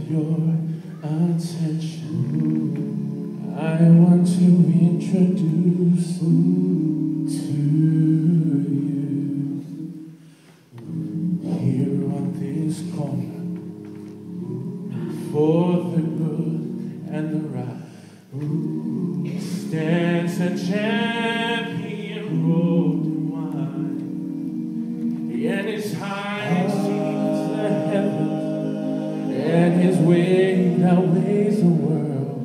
your attention. I want to introduce to you here on this corner for the good and the right stands a champion robed in white, and his height sees the heavens, and his weight outweighs the world.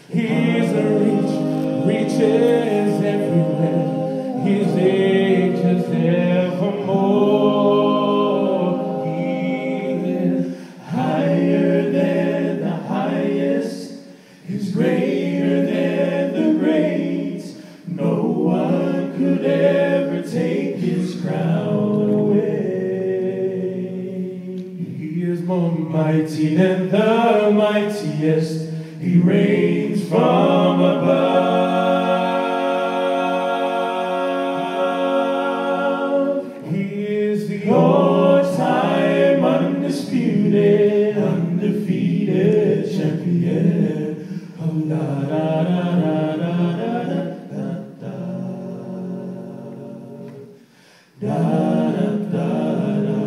His reach reaches everywhere, his age is evermore. He is higher than the highest, he's greater than the great. No one could ever take his crown away. He is more mighty than the mightiest, he reigns from above. He is the all-time undisputed, undefeated champion. Oh, la da da da da da da da da da da.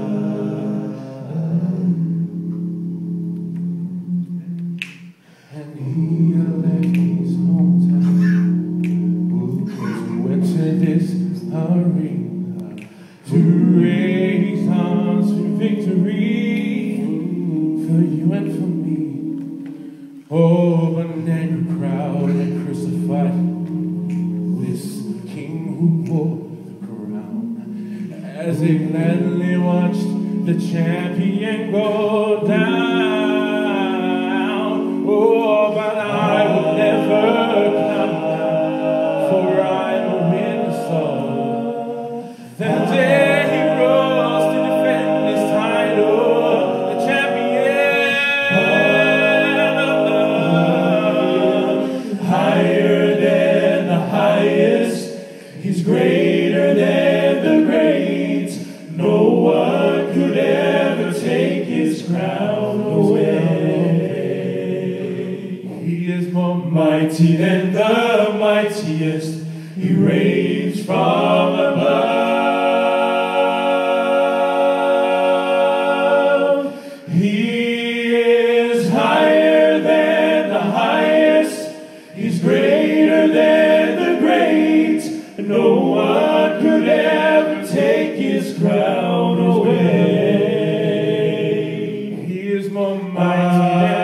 And he left his hometown, went to this arena to raise arms for victory for you and for me. Oh, but an angry crowd had crucified this king who wore the crown, as they gladly watched the champion go down. Oh, but I will never come down, for I'm a winner soul. That day he rose to defend his title, the champion of love. Higher than the highest, he's greater than the great. No one could ever take his crown away. He is more mighty than the mightiest, he reigns from above. He is higher than the highest, he's greater than the great. No one could ever take his crown away. He is more mighty than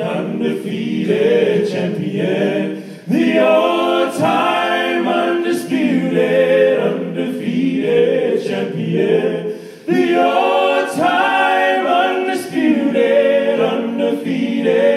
undefeated champion, the all-time undisputed, undefeated champion, the all-time undisputed, undefeated